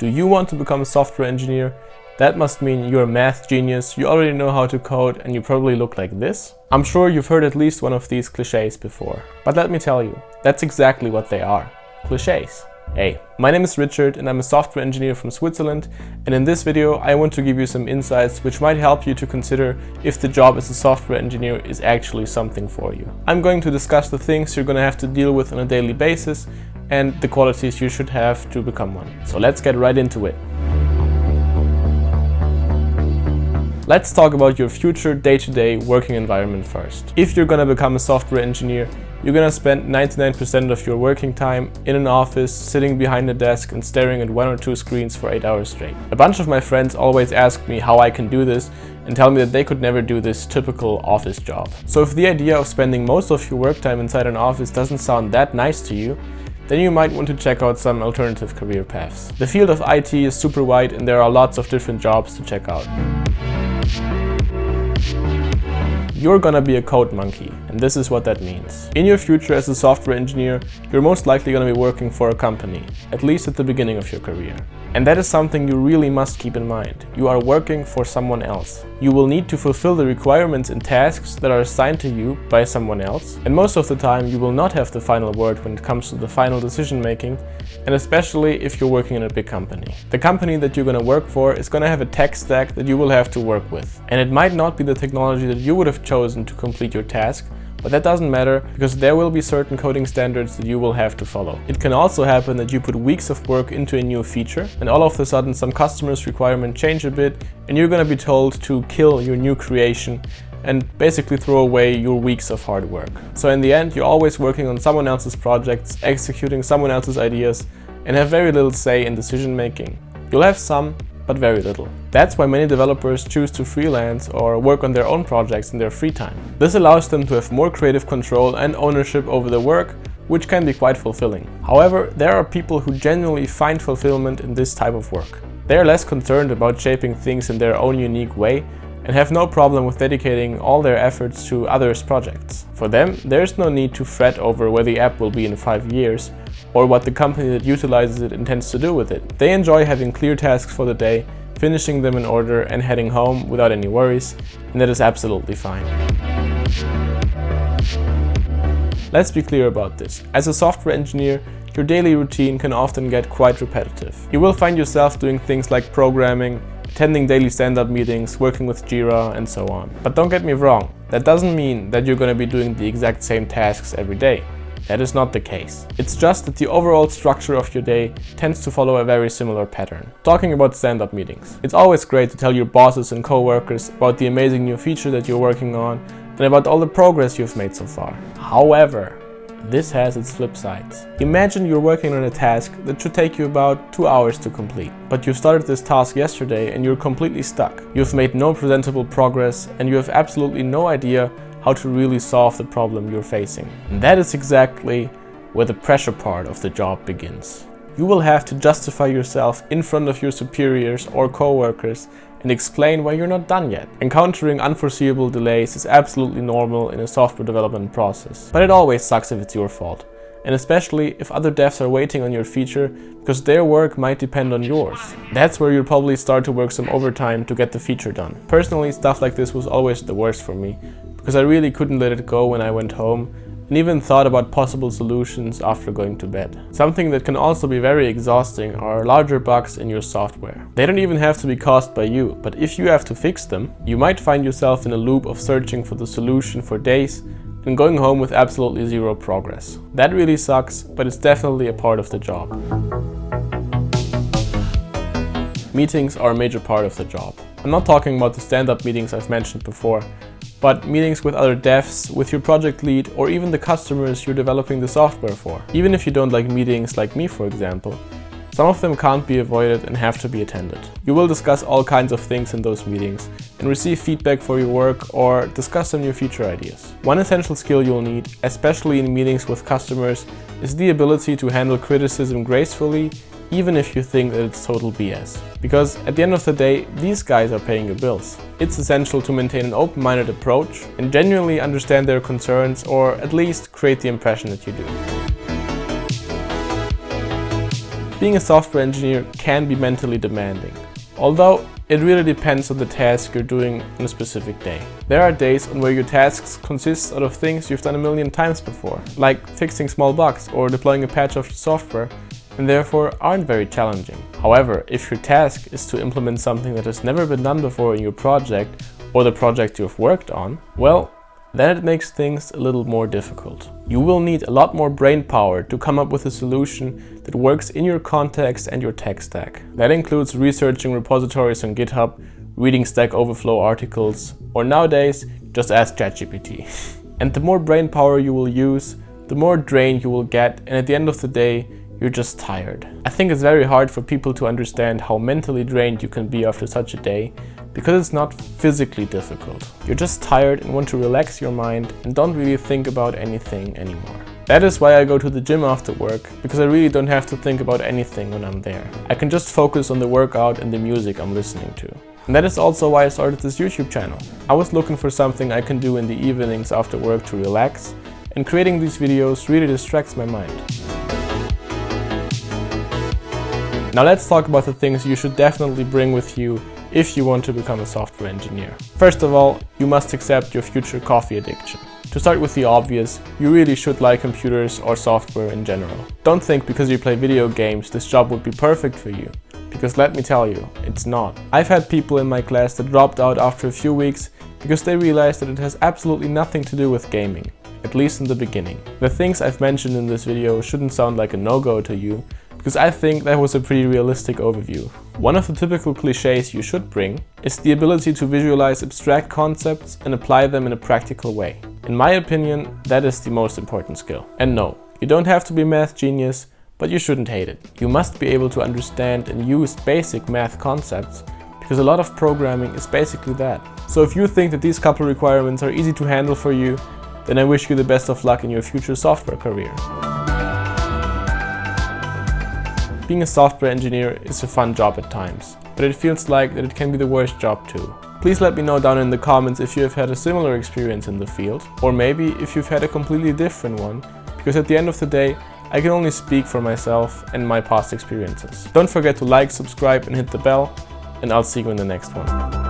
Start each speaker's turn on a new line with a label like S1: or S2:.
S1: Do you want to become a software engineer? That must mean you're a math genius, you already know how to code, and you probably look like this. I'm sure you've heard at least one of these clichés before. But let me tell you, that's exactly what they are. Clichés. Hey, my name is Richard and I'm a software engineer from Switzerland, and in this video I want to give you some insights which might help you to consider if the job as a software engineer is actually something for you. I'm going to discuss the things you're going to have to deal with on a daily basis and the qualities you should have to become one. So let's get right into it. Let's talk about your future day-to-day working environment first. If you're gonna become a software engineer, you're gonna spend 99% of your working time in an office, sitting behind a desk and staring at one or two screens for 8 hours straight. A bunch of my friends always ask me how I can do this and tell me that they could never do this typical office job. So if the idea of spending most of your work time inside an office doesn't sound that nice to you, then you might want to check out some alternative career paths. The field of IT is super wide and there are lots of different jobs to check out. You're gonna be a code monkey, and this is what that means. In your future as a software engineer, you're most likely gonna be working for a company, at least at the beginning of your career. And that is something you really must keep in mind. You are working for someone else. You will need to fulfill the requirements and tasks that are assigned to you by someone else, and most of the time you will not have the final word when it comes to the final decision making, and especially if you're working in a big company. The company that you're going to work for is going to have a tech stack that you will have to work with, and it might not be the technology that you would have chosen to complete your task, but that doesn't matter because there will be certain coding standards that you will have to follow. It can also happen that you put weeks of work into a new feature and all of a sudden some customer's requirement change a bit and you're going to be told to kill your new creation and basically throw away your weeks of hard work. So in the end, you're always working on someone else's projects, executing someone else's ideas, and have very little say in decision making. You'll have some, but very little. That's why many developers choose to freelance or work on their own projects in their free time. This allows them to have more creative control and ownership over their work, which can be quite fulfilling. However, there are people who genuinely find fulfillment in this type of work. They are less concerned about shaping things in their own unique way and have no problem with dedicating all their efforts to others' projects. For them, there's no need to fret over where the app will be in 5 years or what the company that utilizes it intends to do with it. They enjoy having clear tasks for the day, finishing them in order and heading home without any worries, and that is absolutely fine. Let's be clear about this. As a software engineer, your daily routine can often get quite repetitive. You will find yourself doing things like programming, attending daily stand-up meetings, working with Jira, and so on. But don't get me wrong, that doesn't mean that you're going to be doing the exact same tasks every day. That is not the case. It's just that the overall structure of your day tends to follow a very similar pattern. Talking about stand-up meetings. It's always great to tell your bosses and co-workers about the amazing new feature that you're working on and about all the progress you've made so far. However, this has its flip sides. Imagine you're working on a task that should take you about 2 hours to complete, but you started this task yesterday and you're completely stuck. You've made no presentable progress and you have absolutely no idea how to really solve the problem you're facing. And that is exactly where the pressure part of the job begins. You will have to justify yourself in front of your superiors or co-workers and explain why you're not done yet. Encountering unforeseeable delays is absolutely normal in a software development process, but it always sucks if it's your fault. And especially if other devs are waiting on your feature because their work might depend on yours. That's where you'll probably start to work some overtime to get the feature done. Personally, stuff like this was always the worst for me because I really couldn't let it go when I went home and even thought about possible solutions after going to bed. Something that can also be very exhausting are larger bugs in your software. They don't even have to be caused by you, but if you have to fix them, you might find yourself in a loop of searching for the solution for days and going home with absolutely zero progress. That really sucks, but it's definitely a part of the job. Meetings are a major part of the job. I'm not talking about the stand-up meetings I've mentioned before, but meetings with other devs, with your project lead, or even the customers you're developing the software for. Even if you don't like meetings like me, for example, some of them can't be avoided and have to be attended. You will discuss all kinds of things in those meetings and receive feedback for your work or discuss some new feature ideas. One essential skill you'll need, especially in meetings with customers, is the ability to handle criticism gracefully, even if you think that it's total BS. Because at the end of the day, these guys are paying your bills. It's essential to maintain an open-minded approach and genuinely understand their concerns, or at least create the impression that you do. Being a software engineer can be mentally demanding, although it really depends on the task you're doing on a specific day. There are days on where your tasks consist out of things you've done a million times before, like fixing small bugs or deploying a patch of your software, and therefore aren't very challenging. However, if your task is to implement something that has never been done before in your project or the project you've worked on, well, then it makes things a little more difficult. You will need a lot more brain power to come up with a solution that works in your context and your tech stack. That includes researching repositories on GitHub, reading Stack Overflow articles, or nowadays, just ask ChatGPT. And the more brain power you will use, the more drained you will get, and at the end of the day, you're just tired. I think it's very hard for people to understand how mentally drained you can be after such a day, because it's not physically difficult. You're just tired and want to relax your mind and don't really think about anything anymore. That is why I go to the gym after work, because I really don't have to think about anything when I'm there. I can just focus on the workout and the music I'm listening to. And that is also why I started this YouTube channel. I was looking for something I can do in the evenings after work to relax, and creating these videos really distracts my mind. Now let's talk about the things you should definitely bring with you if you want to become a software engineer. First of all, you must accept your future coffee addiction. To start with the obvious, you really should like computers or software in general. Don't think because you play video games this job would be perfect for you, because let me tell you, it's not. I've had people in my class that dropped out after a few weeks because they realized that it has absolutely nothing to do with gaming, at least in the beginning. The things I've mentioned in this video shouldn't sound like a no-go to you, because I think that was a pretty realistic overview. One of the typical cliches you should bring is the ability to visualize abstract concepts and apply them in a practical way. In my opinion, that is the most important skill. And no, you don't have to be a math genius, but you shouldn't hate it. You must be able to understand and use basic math concepts, because a lot of programming is basically that. So if you think that these couple requirements are easy to handle for you, then I wish you the best of luck in your future software career. Being a software engineer is a fun job at times, but it feels like that it can be the worst job too. Please let me know down in the comments if you have had a similar experience in the field, or maybe if you've had a completely different one, because at the end of the day, I can only speak for myself and my past experiences. Don't forget to like, subscribe and hit the bell, and I'll see you in the next one.